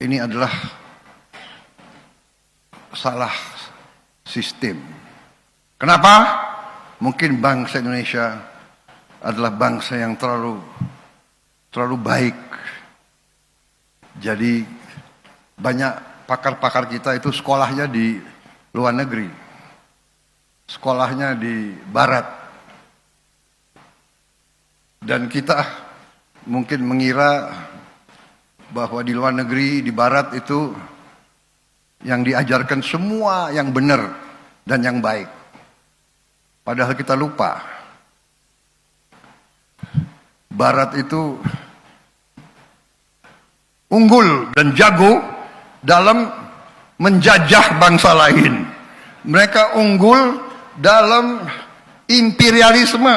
ini adalah salah sistem. Kenapa? Mungkin bangsa Indonesia adalah bangsa yang terlalu baik. Jadi banyak pakar-pakar kita itu sekolahnya di luar negeri, sekolahnya di barat. Dan kita mungkin mengira bahwa di luar negeri, di barat itu yang diajarkan semua yang benar dan yang baik. Padahal kita lupa, barat itu unggul dan jago dalam menjajah bangsa lain. Mereka unggul dalam imperialisme.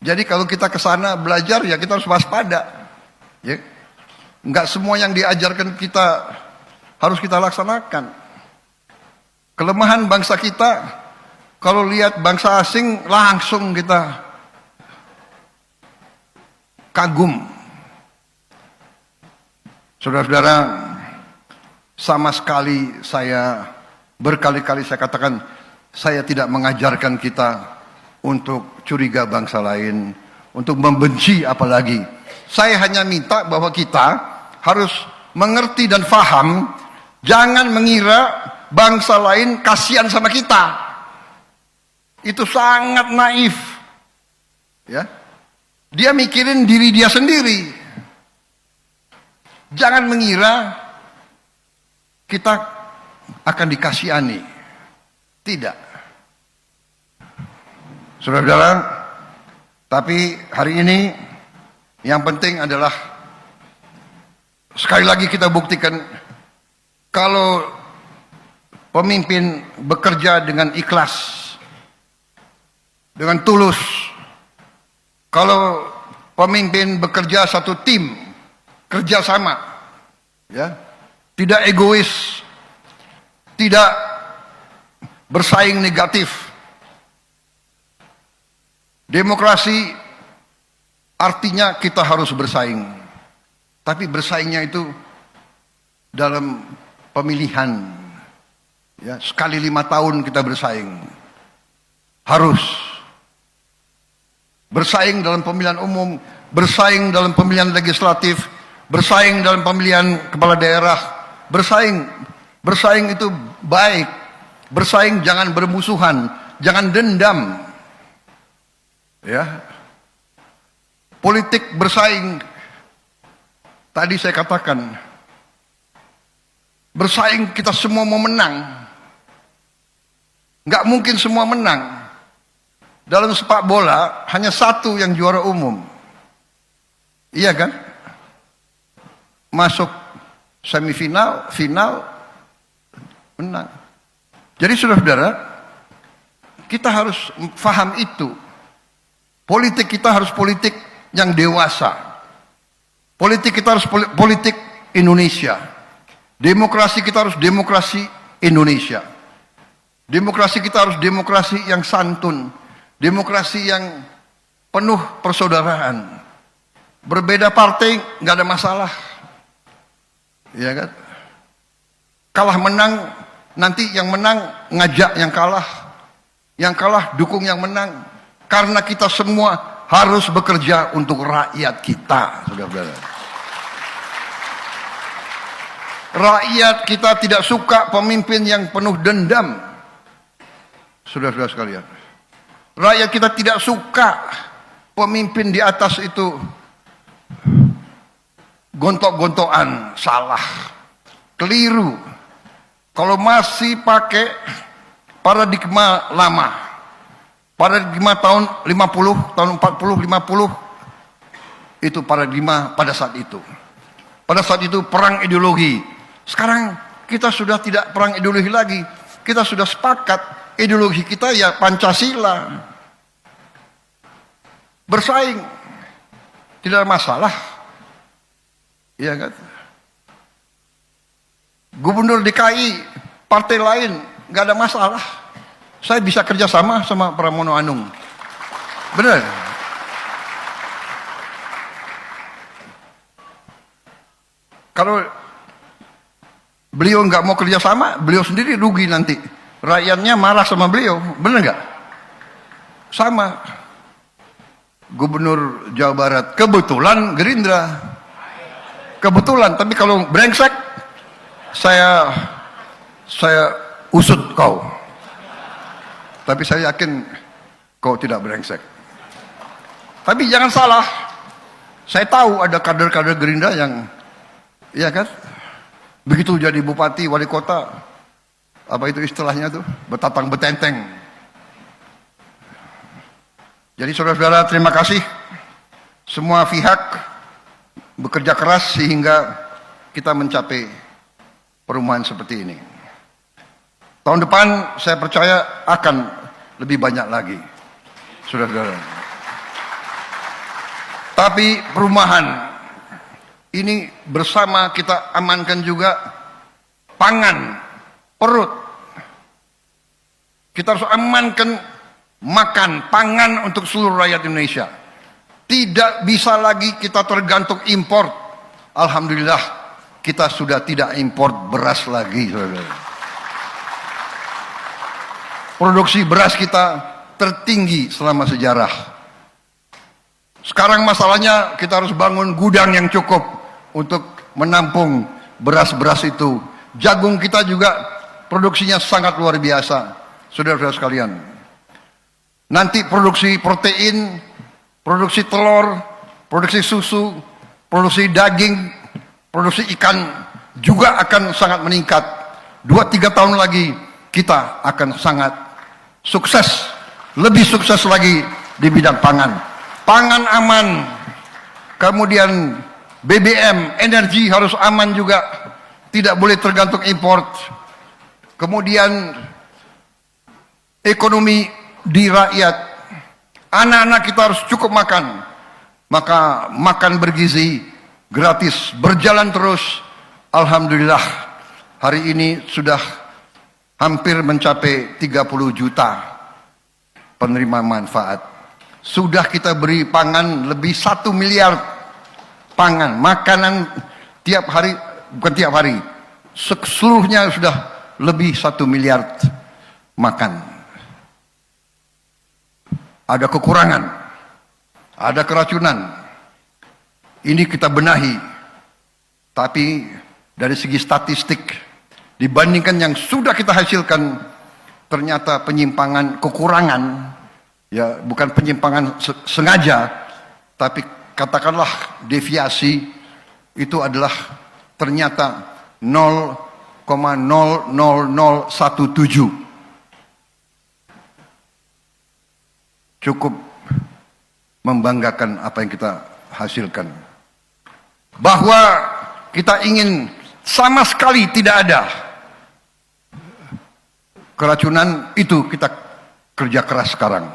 Jadi kalau kita ke sana belajar, ya kita harus waspada. Ya. Enggak semua yang diajarkan kita harus kita laksanakan. Kelemahan bangsa kita, kalau lihat bangsa asing langsung kita kagum. Saudara-saudara, sama sekali berkali-kali saya katakan, saya tidak mengajarkan kita untuk curiga bangsa lain, untuk membenci apalagi. Saya hanya minta bahwa kita harus mengerti dan faham, jangan mengira bangsa lain kasihan sama kita. Itu sangat naif. Ya. Dia mikirin diri dia sendiri. Jangan mengira kita akan dikasihani. Tidak. Saudara-saudara, tapi hari ini yang penting adalah sekali lagi kita buktikan kalau pemimpin bekerja dengan ikhlas, dengan tulus. Kalau pemimpin bekerja satu tim, kerjasama, ya, tidak egois, tidak bersaing negatif. Demokrasi artinya kita harus bersaing, tapi bersaingnya itu dalam pemilihan. Ya, sekali 5 tahun kita bersaing. Harus bersaing dalam pemilihan umum, bersaing dalam pemilihan legislatif, bersaing dalam pemilihan kepala daerah. Bersaing itu baik. Bersaing jangan bermusuhan, jangan dendam. Ya. Politik bersaing. Tadi saya katakan, bersaing kita semua mau menang. Nggak mungkin semua menang. Dalam sepak bola hanya satu yang juara umum. Iya kan? Masuk semifinal, final, menang. Jadi saudara-saudara, kita harus paham itu. Politik kita harus politik yang dewasa. Politik kita harus politik Indonesia. Demokrasi kita harus demokrasi Indonesia. Demokrasi kita harus demokrasi yang santun, demokrasi yang penuh persaudaraan. Berbeda partai nggak ada masalah, ya kan? Kalah menang, nanti yang menang ngajak yang kalah dukung yang menang. Karena kita semua harus bekerja untuk rakyat kita, saudara-saudara. Rakyat kita tidak suka pemimpin yang penuh dendam. Saudara-saudara sekalian, rakyat kita tidak suka pemimpin di atas itu gontok-gontokan, salah, keliru. Kalau masih pakai paradigma lama, paradigma tahun 50, tahun 40, 50, itu paradigma pada saat itu. Pada saat itu perang ideologi. Sekarang kita sudah tidak perang ideologi lagi. Kita sudah sepakat. Ideologi kita ya Pancasila. Bersaing tidak ada masalah. Iya kan? Gubernur DKI partai lain nggak ada masalah. Saya bisa kerjasama sama Pramono Anung. Benar. Kalau beliau nggak mau kerjasama, beliau sendiri rugi nanti. Rakyatnya marah sama beliau, bener nggak? Sama. Gubernur Jawa Barat kebetulan Gerindra, kebetulan. Tapi kalau brengsek, saya usut kau. Tapi saya yakin kau tidak brengsek. Tapi jangan salah, saya tahu ada kader-kader Gerindra yang, ya kan, begitu jadi bupati, wali kota, apa itu istilahnya tuh, betatang betenteng. Jadi saudara-saudara, terima kasih semua pihak bekerja keras sehingga kita mencapai perumahan seperti ini. Tahun depan saya percaya akan lebih banyak lagi, saudara-saudara. Tapi perumahan ini bersama kita amankan juga pangan, perut. Kita harus amankan makan, pangan untuk seluruh rakyat Indonesia. Tidak bisa lagi kita tergantung impor. Alhamdulillah kita sudah tidak impor beras lagi, saudara. Produksi beras kita tertinggi selama sejarah. Sekarang masalahnya kita harus bangun gudang yang cukup untuk menampung beras-beras itu. Jagung kita juga produksinya sangat luar biasa, saudara-saudara sekalian. Nanti produksi protein, produksi telur, produksi susu, produksi daging, produksi ikan juga akan sangat meningkat. 2-3 tahun lagi kita akan sangat sukses, lebih sukses lagi di bidang pangan. Pangan aman, kemudian BBM, energi harus aman juga, tidak boleh tergantung import. Kemudian ekonomi di rakyat, anak-anak kita harus cukup makan, maka makan bergizi, gratis, berjalan terus. Alhamdulillah hari ini sudah hampir mencapai 30 juta penerima manfaat. Sudah kita beri pangan lebih 1 miliar pangan, makanan tiap hari, bukan tiap hari, seluruhnya sudah lebih 1 miliar makan. Ada kekurangan, ada keracunan, ini kita benahi. Tapi dari segi statistik, dibandingkan yang sudah kita hasilkan, ternyata penyimpangan, kekurangan, ya bukan penyimpangan sengaja, tapi katakanlah deviasi, itu adalah ternyata 0,00017. Cukup membanggakan apa yang kita hasilkan. Bahwa kita ingin sama sekali tidak ada keracunan, itu kita kerja keras sekarang.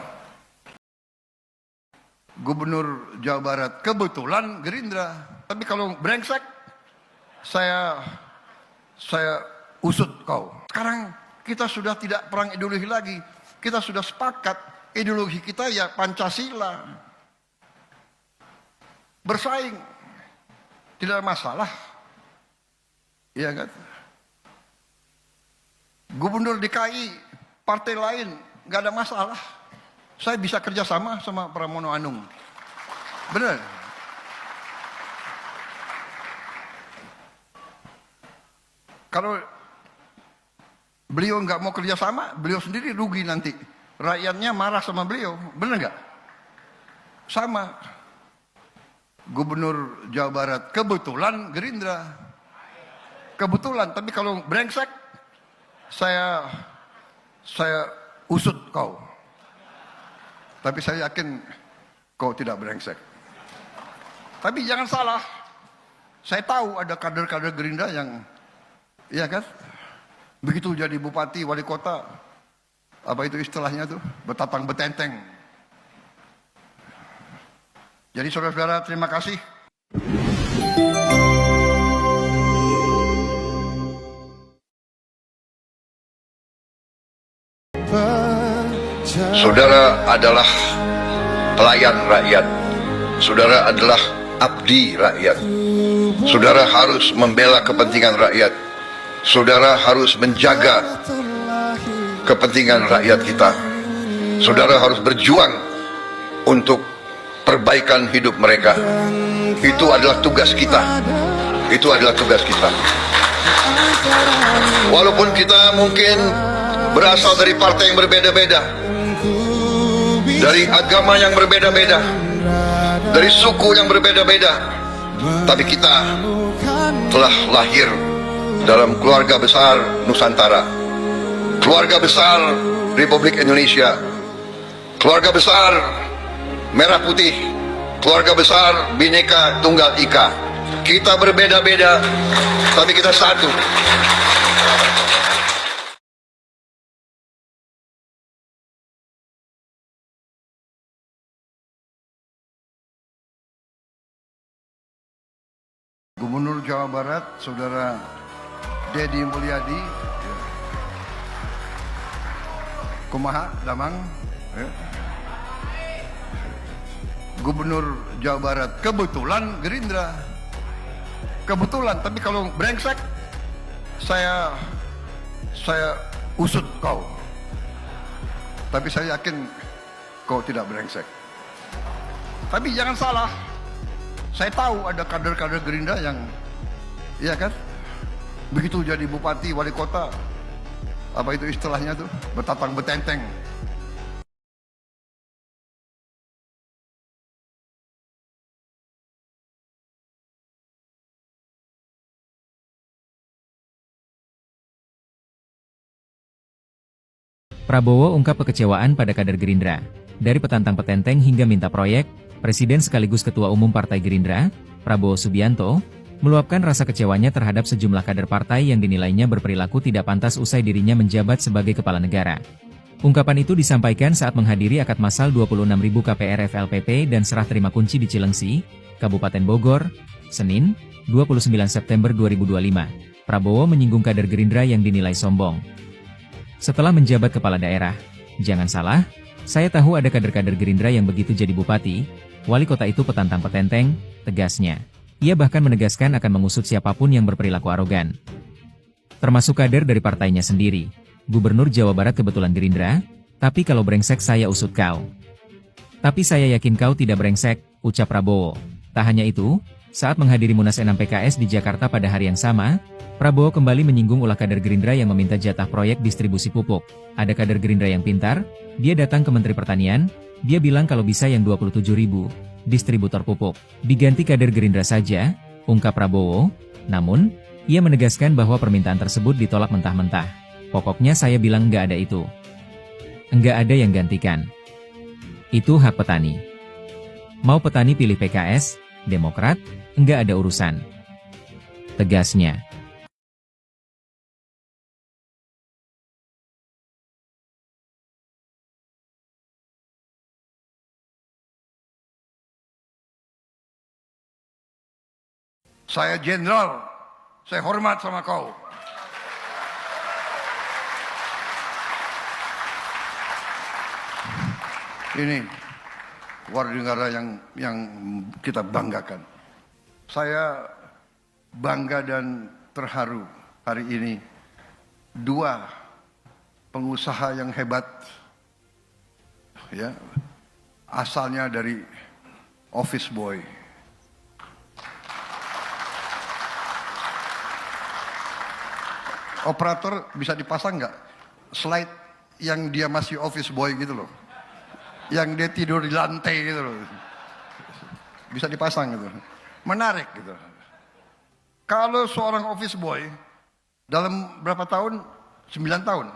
Gubernur Jawa Barat kebetulan Gerindra, tapi kalau brengsek saya usut kau. Sekarang kita sudah tidak perang ideologi lagi, kita sudah sepakat ideologi kita ya Pancasila. Bersaing tidak ada masalah, iya kan? Gubernur DKI partai lain nggak ada masalah. Saya bisa kerjasama sama Pramono Anung. Benar. Kalau beliau nggak mau kerjasama, beliau sendiri rugi nanti. Rakyatnya marah sama beliau. Benar nggak? Sama. Gubernur Jawa Barat kebetulan Gerindra. Kebetulan. Tapi kalau brengsek, saya usut kau. Tapi saya yakin kau tidak brengsek. Tapi jangan salah, saya tahu ada kader-kader Gerindra yang, ya kan, begitu jadi bupati, wali kota, apa itu istilahnya tuh, betatang betenteng. Jadi saudara-saudara, terima kasih. Saudara adalah pelayan rakyat. Saudara adalah abdi rakyat. Saudara harus membela kepentingan rakyat. Saudara harus menjaga kepentingan rakyat kita. Saudara harus berjuang untuk perbaikan hidup mereka. Itu adalah tugas kita. Itu adalah tugas kita. Walaupun kita mungkin berasal dari partai yang berbeda-beda, dari agama yang berbeda-beda, dari suku yang berbeda-beda, tapi kita telah lahir dalam keluarga besar Nusantara, keluarga besar Republik Indonesia, keluarga besar Merah Putih, keluarga besar Bhinneka Tunggal Ika. Kita berbeda-beda, tapi kita satu. Gubernur Jawa Barat, Saudara Deddy Mulyadi, kumaha damang, Gubernur Jawa Barat, kebetulan Gerindra, kebetulan. Tapi kalau brengsek, saya usut kau. Tapi saya yakin kau tidak brengsek. Tapi jangan salah, saya tahu ada kader-kader Gerindra yang, iya kan, begitu jadi bupati, wali kota, apa itu istilahnya tuh, bertatang betenteng. Prabowo ungkap kekecewaan pada kader Gerindra. Dari petantang petenteng hingga minta proyek, Presiden sekaligus Ketua Umum Partai Gerindra, Prabowo Subianto, meluapkan rasa kecewanya terhadap sejumlah kader partai yang dinilainya berperilaku tidak pantas usai dirinya menjabat sebagai kepala negara. Ungkapan itu disampaikan saat menghadiri akad massal 26.000 KPR FLPP dan serah terima kunci di Cilengsi, Kabupaten Bogor, Senin, 29 September 2025. Prabowo menyinggung kader Gerindra yang dinilai sombong. Setelah menjabat kepala daerah, jangan salah, saya tahu ada kader-kader Gerindra yang begitu jadi bupati, wali kota itu petantang petenteng, tegasnya. Ia bahkan menegaskan akan mengusut siapapun yang berperilaku arogan. Termasuk kader dari partainya sendiri. Gubernur Jawa Barat kebetulan Gerindra, tapi kalau brengsek saya usut kau. Tapi saya yakin kau tidak brengsek, ucap Prabowo. Tak hanya itu, saat menghadiri Munas 6 PKS di Jakarta pada hari yang sama, Prabowo kembali menyinggung ulah kader Gerindra yang meminta jatah proyek distribusi pupuk. Ada kader Gerindra yang pintar, dia datang ke Menteri Pertanian, dia bilang kalau bisa yang 27.000 distributor pupuk diganti kader Gerindra saja, ungkap Prabowo. Namun, ia menegaskan bahwa permintaan tersebut ditolak mentah-mentah. Pokoknya saya bilang nggak ada itu. Nggak ada yang gantikan. Itu hak petani. Mau petani pilih PKS, Demokrat, nggak ada urusan. Tegasnya. Saya jenderal, saya hormat sama kau. Ini warga negara yang kita banggakan. Saya bangga dan terharu hari ini. Dua pengusaha yang hebat, ya, asalnya dari office boy. Operator bisa dipasang nggak slide yang dia masih office boy gitu loh, yang dia tidur di lantai gitu loh, bisa dipasang gitu, menarik gitu. Kalau seorang office boy dalam berapa tahun, 9 tahun,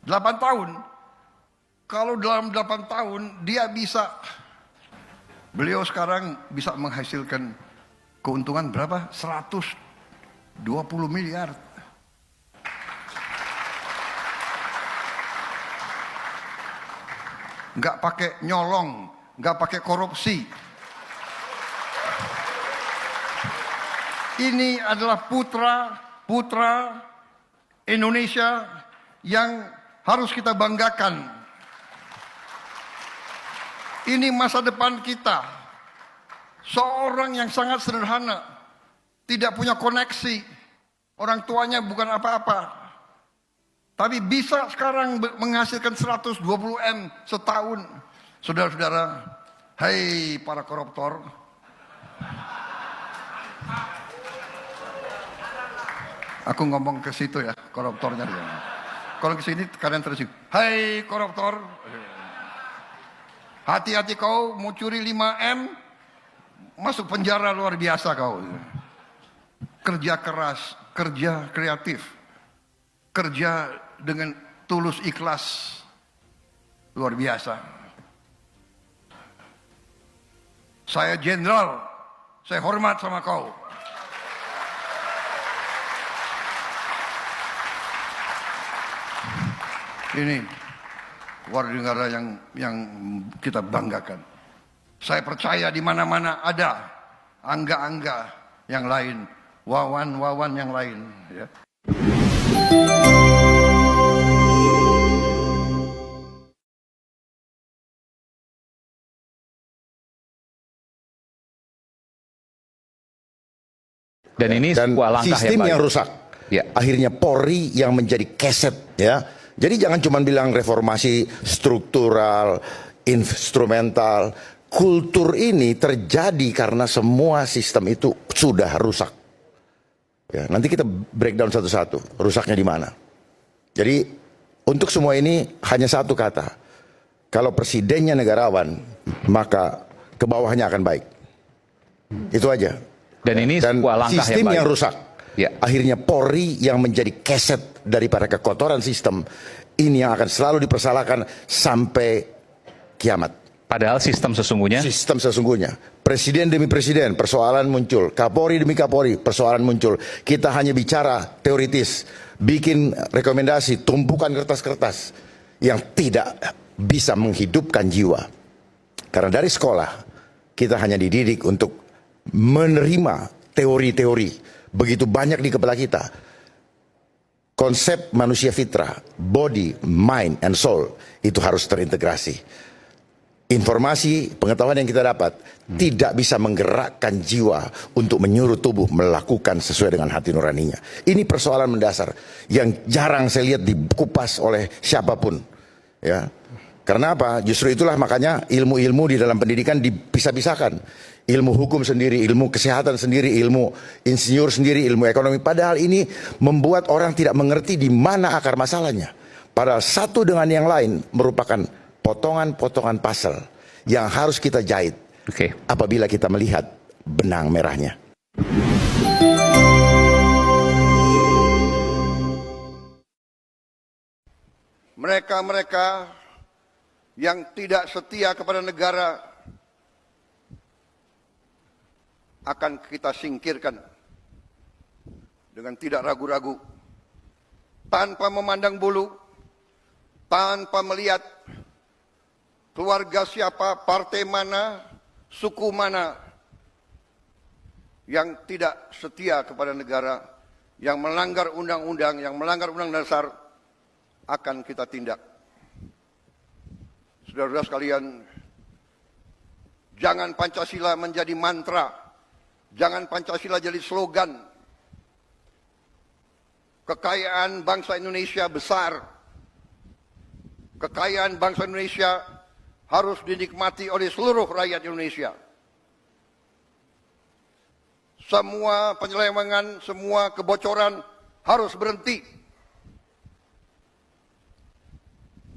8 tahun, kalau dalam 8 tahun dia bisa, beliau sekarang bisa menghasilkan keuntungan berapa? 120 miliar. Nggak pakai nyolong, nggak pakai korupsi. Ini adalah putra Indonesia yang harus kita banggakan. Ini masa depan kita. Seorang yang sangat sederhana, tidak punya koneksi, orang tuanya bukan apa-apa, tapi bisa sekarang menghasilkan 120 M setahun. Saudara-saudara, hai para koruptor, aku ngomong ke situ ya, koruptornya dia. Kalau ke sini kalian terus, hai koruptor, hati-hati kau mau curi 5 M, masuk penjara luar biasa kau. Kerja keras, kerja kreatif, kerja dengan tulus ikhlas, luar biasa. Saya jenderal, saya hormat sama kau. Ini warga negara yang kita banggakan. Saya percaya di mana-mana ada angga-angga yang lain, wawan-wawan yang lain. Ya. Dan ini sebuah langkah sistem yang rusak. Ya. Akhirnya Polri yang menjadi keset, ya. Jadi jangan cuma bilang reformasi struktural, instrumental. Kultur ini terjadi karena semua sistem itu sudah rusak. Ya, nanti kita breakdown satu-satu, rusaknya di mana. Jadi untuk semua ini hanya satu kata. Kalau presidennya negarawan, maka ke bawahnya akan baik. Itu aja. Dan ini sebuah langkah sistem yang rusak. Ya. Akhirnya Polri yang menjadi keset daripada kekotoran sistem ini yang akan selalu dipersalahkan sampai kiamat. Padahal sistem sesungguhnya. Sistem sesungguhnya. Presiden demi presiden, persoalan muncul. Kapolri demi Kapolri, persoalan muncul. Kita hanya bicara teoritis, bikin rekomendasi, tumpukan kertas-kertas yang tidak bisa menghidupkan jiwa. Karena dari sekolah kita hanya dididik untuk menerima teori-teori. Begitu banyak di kepala kita. Konsep manusia fitrah, body, mind, and soul itu harus terintegrasi. Informasi, pengetahuan yang kita dapat tidak bisa menggerakkan jiwa untuk menyuruh tubuh melakukan sesuai dengan hati nuraninya. Ini persoalan mendasar yang jarang saya lihat dikupas oleh siapapun. Ya, karena apa? Justru itulah makanya ilmu-ilmu di dalam pendidikan dipisah-pisahkan. Ilmu hukum sendiri, ilmu kesehatan sendiri, ilmu insinyur sendiri, ilmu ekonomi. Padahal ini membuat orang tidak mengerti di mana akar masalahnya. Padahal satu dengan yang lain merupakan potongan-potongan puzzle yang harus kita jahit. Apabila kita melihat benang merahnya. Mereka-mereka yang tidak setia kepada negara akan kita singkirkan dengan tidak ragu-ragu, tanpa memandang bulu, tanpa melihat keluarga siapa, partai mana, suku mana yang tidak setia kepada negara, yang melanggar undang-undang, yang melanggar undang dasar, akan kita tindak. Saudara-saudara sekalian, jangan Pancasila menjadi mantra. Jangan Pancasila jadi slogan. Kekayaan bangsa Indonesia besar. Kekayaan bangsa Indonesia harus dinikmati oleh seluruh rakyat Indonesia. Semua penyelewengan, semua kebocoran harus berhenti.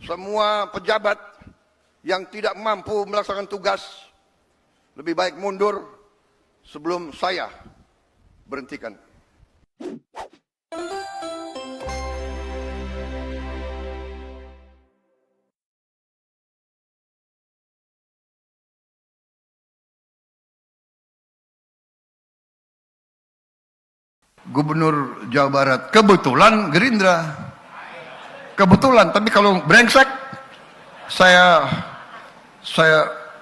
Semua pejabat yang tidak mampu melaksanakan tugas lebih baik mundur sebelum saya berhentikan. Gubernur Jawa Barat, kebetulan Gerindra. Kebetulan, tapi kalau brengsek saya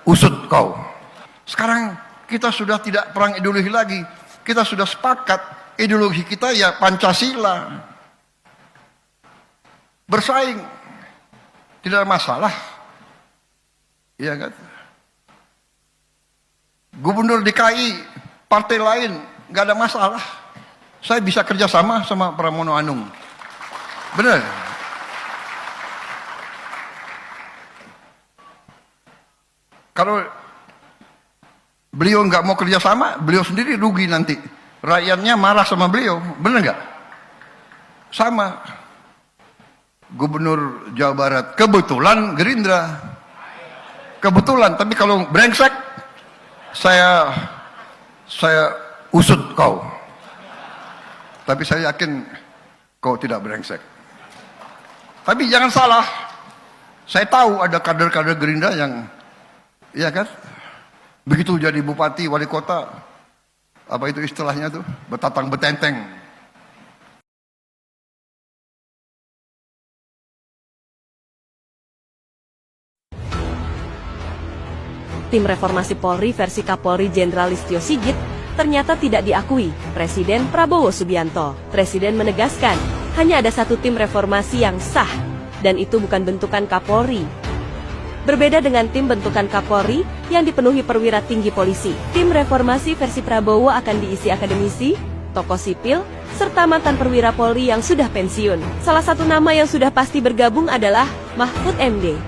usut kau. Sekarang kita sudah tidak perang ideologi lagi. Kita sudah sepakat ideologi kita ya Pancasila. Bersaing. Tidak ada masalah. Iya kan? Gubernur DKI, partai lain nggak ada masalah. Saya bisa kerjasama sama Pramono Anung. Benar. Kalau beliau nggak mau kerjasama, beliau sendiri rugi nanti. Rakyatnya marah sama beliau, benar nggak? Sama. Gubernur Jawa Barat, kebetulan Gerindra. Kebetulan, tapi kalau brengsek, saya usut kau. Tapi saya yakin kau tidak brengsek. Tapi jangan salah, saya tahu ada kader-kader Gerindra yang, iya kan, begitu jadi bupati, wali kota, apa itu istilahnya tuh, betatang betenteng. Tim reformasi Polri versi Kapolri Jenderal Listio Sigit ternyata tidak diakui Presiden Prabowo Subianto. Presiden menegaskan, hanya ada satu tim reformasi yang sah, dan itu bukan bentukan Kapolri. Berbeda dengan tim bentukan Kapolri yang dipenuhi perwira tinggi polisi, tim reformasi versi Prabowo akan diisi akademisi, tokoh sipil, serta mantan perwira Polri yang sudah pensiun. Salah satu nama yang sudah pasti bergabung adalah Mahfud MD.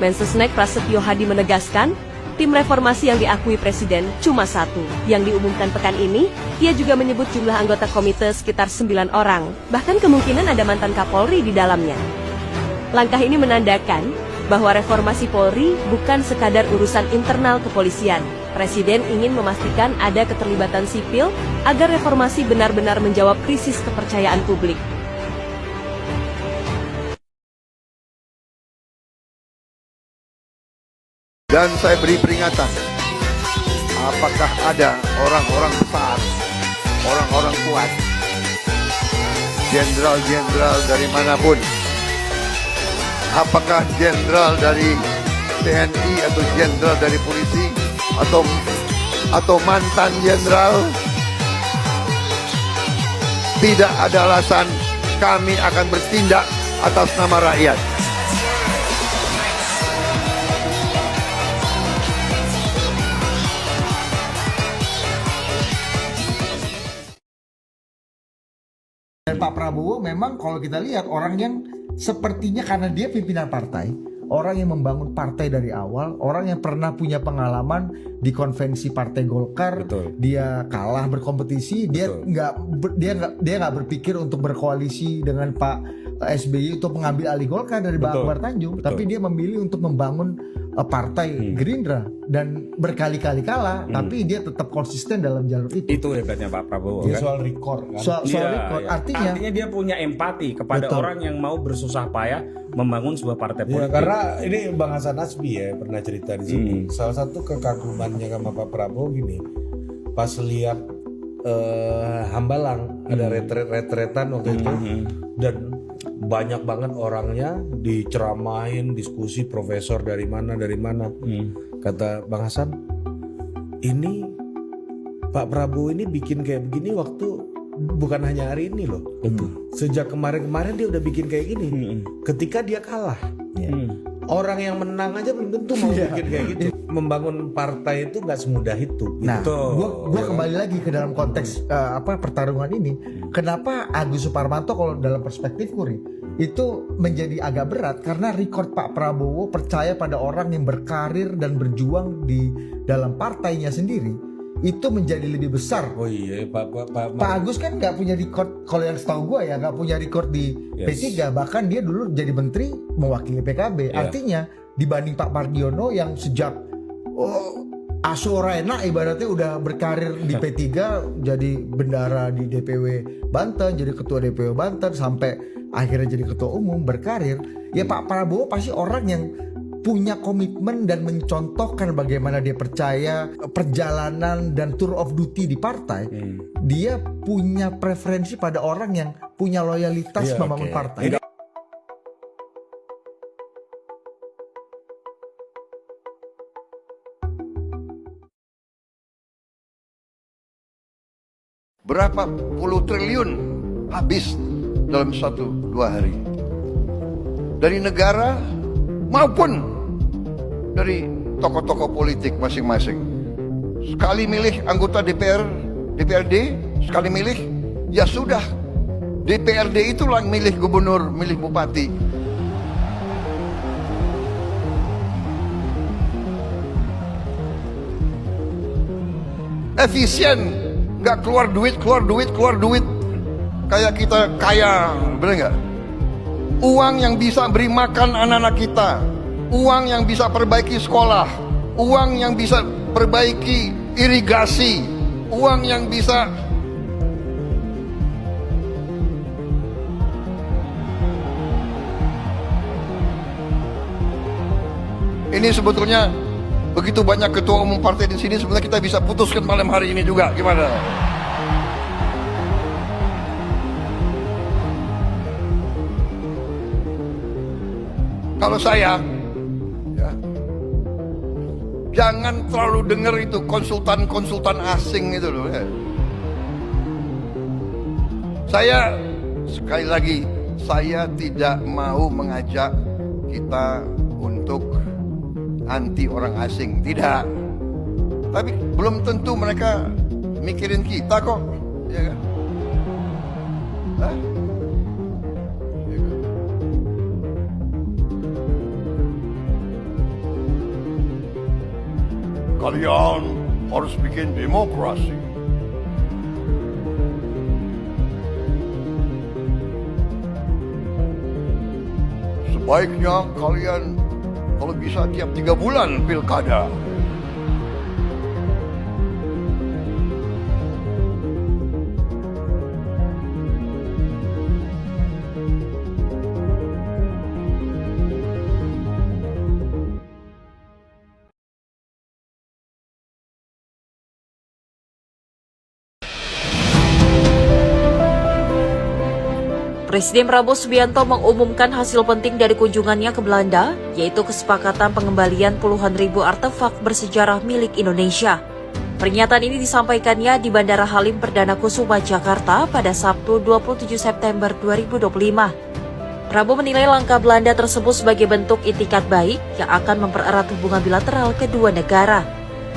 Mensesnek Prasetyo Hadi menegaskan, tim reformasi yang diakui Presiden cuma satu. Yang diumumkan pekan ini, ia juga menyebut jumlah anggota komite sekitar 9 orang. Bahkan kemungkinan ada mantan Kapolri di dalamnya. Langkah ini menandakan bahwa reformasi Polri bukan sekadar urusan internal kepolisian. Presiden ingin memastikan ada keterlibatan sipil agar reformasi benar-benar menjawab krisis kepercayaan publik. Dan saya beri peringatan, apakah ada orang-orang besar, orang-orang kuat, jenderal-jenderal dari manapun, apakah jenderal dari TNI atau jenderal dari polisi atau mantan jenderal, tidak ada alasan kami akan bertindak atas nama rakyat. Dan Pak Prabowo memang kalau kita lihat orang yang sepertinya karena dia pimpinan partai, orang yang membangun partai dari awal, orang yang pernah punya pengalaman di konvensi Partai Golkar, dia kalah berkompetisi, dia nggak berpikir untuk berkoalisi dengan Pak SBY untuk mengambil alih Golkar dari Pak Akbar Tanjung, tapi dia memilih untuk membangun partai Gerindra dan berkali-kali kalah, tapi dia tetap konsisten dalam jalur itu. Itu hebatnya Pak Prabowo. Dia kan? soal record, kan? soal record. Iya. Artinya dia punya empati kepada orang yang mau bersusah payah membangun sebuah partai politik. Karena ini Bang Hasan Nasbi ya pernah cerita di sini. Salah satu kekagumannya sama Pak Prabowo gini, pas lihat Hambalang ada retretan waktu itu dan banyak banget orangnya diceramahin, diskusi profesor dari mana. Kata Bang Hasan, ini Pak Prabowo ini bikin kayak begini waktu bukan hanya hari ini loh. Sejak kemarin-kemarin dia udah bikin kayak gini. Ketika dia kalah, orang yang menang aja belum tentu mau bikin kayak gitu. Membangun partai itu nggak semudah itu. Nah, gua kembali lagi ke dalam konteks pertarungan ini. Kenapa Agus Suparmanto kalau dalam perspektif Kuri itu menjadi agak berat karena record Pak Prabowo percaya pada orang yang berkarir dan berjuang di dalam partainya sendiri itu menjadi lebih besar. Oh iya, Pak Agus kan nggak punya record, kalau yang setahu gue ya nggak punya record di P3, bahkan dia dulu jadi menteri mewakili PKB. Artinya dibanding Pak Mardiono yang sejak Asorena ibaratnya udah berkarir di P3, jadi bendara di DPW Banten, jadi ketua DPW Banten sampai akhirnya jadi ketua umum, berkarir. Ya Pak Prabowo pasti orang yang punya komitmen dan mencontohkan bagaimana dia percaya perjalanan dan tour of duty di partai. Dia punya preferensi pada orang yang punya loyalitas membangun partai. Berapa puluh triliun habis dalam 1-2 hari. Dari negara maupun dari tokoh-tokoh politik masing-masing. Sekali milih anggota DPR DPRD sekali milih, ya sudah. DPRD itulah yang milih gubernur, milih bupati. Efisien, nggak keluar duit. Kayak kita kaya, bener nggak? Uang yang bisa beri makan anak-anak kita, uang yang bisa perbaiki sekolah, uang yang bisa perbaiki irigasi, uang yang bisa ini sebetulnya begitu banyak ketua umum partai di sini, sebenarnya kita bisa putuskan malam hari ini juga. Gimana? Kalau saya, ya, jangan terlalu dengar itu konsultan asing itu loh. Ya. Saya sekali lagi, saya tidak mau mengajak kita untuk anti orang asing, tidak. Tapi belum tentu mereka mikirin kita kok, ya kan? Hah? Ya kan? Kalian harus bikin demokrasi. Sebaiknya kalian kalau bisa tiap 3 bulan pilkada. Presiden Prabowo Subianto mengumumkan hasil penting dari kunjungannya ke Belanda, yaitu kesepakatan pengembalian puluhan ribu artefak bersejarah milik Indonesia. Pernyataan ini disampaikannya di Bandara Halim Perdana Kusuma, Jakarta pada Sabtu 27 September 2025. Prabowo menilai langkah Belanda tersebut sebagai bentuk itikat baik yang akan mempererat hubungan bilateral kedua negara.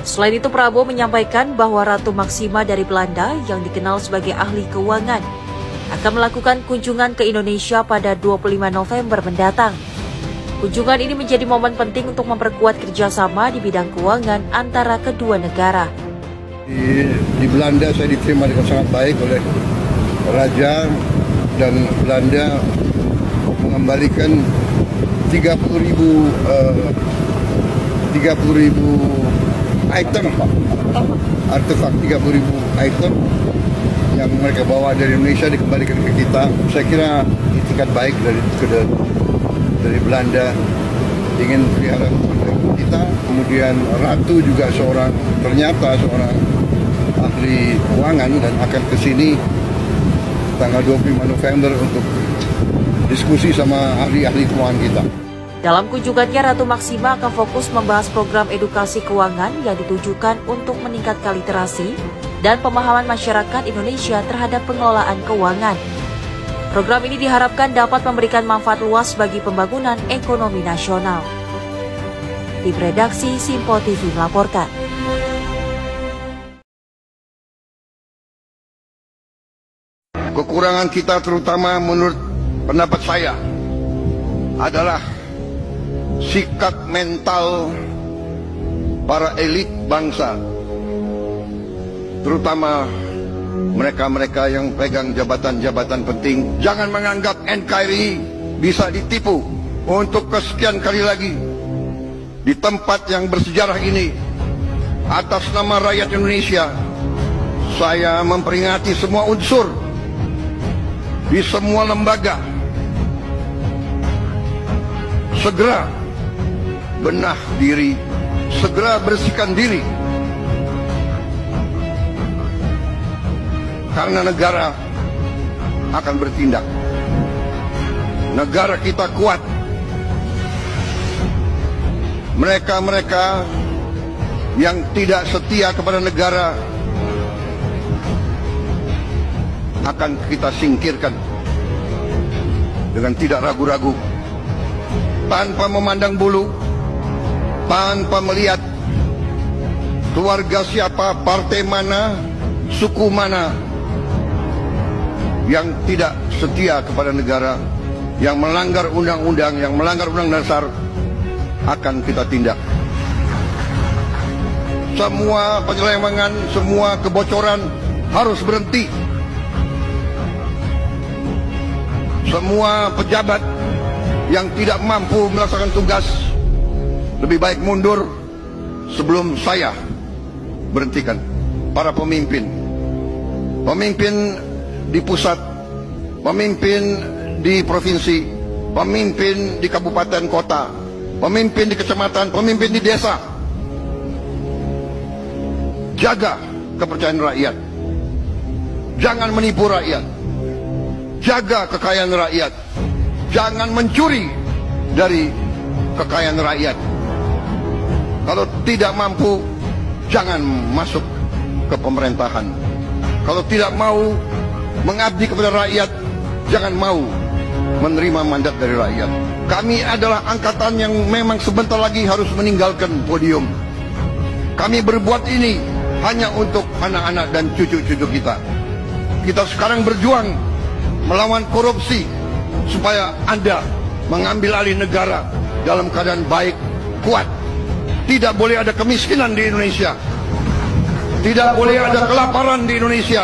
Selain itu, Prabowo menyampaikan bahwa Ratu Maksima dari Belanda yang dikenal sebagai ahli keuangan akan melakukan kunjungan ke Indonesia pada 25 November mendatang. Kunjungan ini menjadi momen penting untuk memperkuat kerjasama di bidang keuangan antara kedua negara. Di Belanda saya diterima dengan sangat baik oleh Raja, dan Belanda mengembalikan 30.000 item, artefak 30.000 item yang mereka bawa dari Indonesia dikembalikan ke kita. Saya kira itikat baik dari Belanda ingin pelihara kita. Kemudian Ratu juga ternyata seorang ahli keuangan dan akan ke sini tanggal 25 November untuk diskusi sama ahli-ahli keuangan kita. Dalam kunjungannya, Ratu Maksima akan fokus membahas program edukasi keuangan yang ditujukan untuk meningkatkan literasi dan pemahaman masyarakat Indonesia terhadap pengelolaan keuangan. Program ini diharapkan dapat memberikan manfaat luas bagi pembangunan ekonomi nasional. Tim redaksi Simpo TV melaporkan. Kekurangan kita terutama menurut pendapat saya adalah sikap mental para elit bangsa, terutama mereka-mereka yang pegang jabatan-jabatan penting. Jangan menganggap NKRI bisa ditipu untuk kesekian kali lagi di tempat yang bersejarah ini. Atas nama rakyat Indonesia, saya memperingati semua unsur di semua lembaga segera benah diri, segera bersihkan diri, karena negara akan bertindak. Negara kita kuat. Mereka-mereka yang tidak setia kepada negara akan kita singkirkan dengan tidak ragu-ragu, tanpa memandang bulu, tanpa melihat keluarga siapa, partai mana, suku mana yang tidak setia kepada negara, yang melanggar undang-undang, yang melanggar undang dasar, akan kita tindak. Semua penyelewengan, semua kebocoran harus berhenti. Semua pejabat yang tidak mampu melaksanakan tugas lebih baik mundur sebelum saya berhentikan. Para pemimpin di pusat, pemimpin di provinsi, pemimpin di kabupaten kota, pemimpin di kecamatan, pemimpin di desa, jaga kepercayaan rakyat, jangan menipu rakyat, jaga kekayaan rakyat, jangan mencuri dari kekayaan rakyat. Kalau tidak mampu, jangan masuk ke pemerintahan. Kalau tidak mau mengabdi kepada rakyat, jangan mau menerima mandat dari rakyat. Kami adalah angkatan yang memang sebentar lagi harus meninggalkan podium. Kami berbuat ini hanya untuk anak-anak dan cucu-cucu kita. Kita sekarang berjuang melawan korupsi supaya Anda mengambil alih negara dalam keadaan baik, kuat. Tidak boleh ada kemiskinan di Indonesia. Tidak boleh ada kelaparan di Indonesia.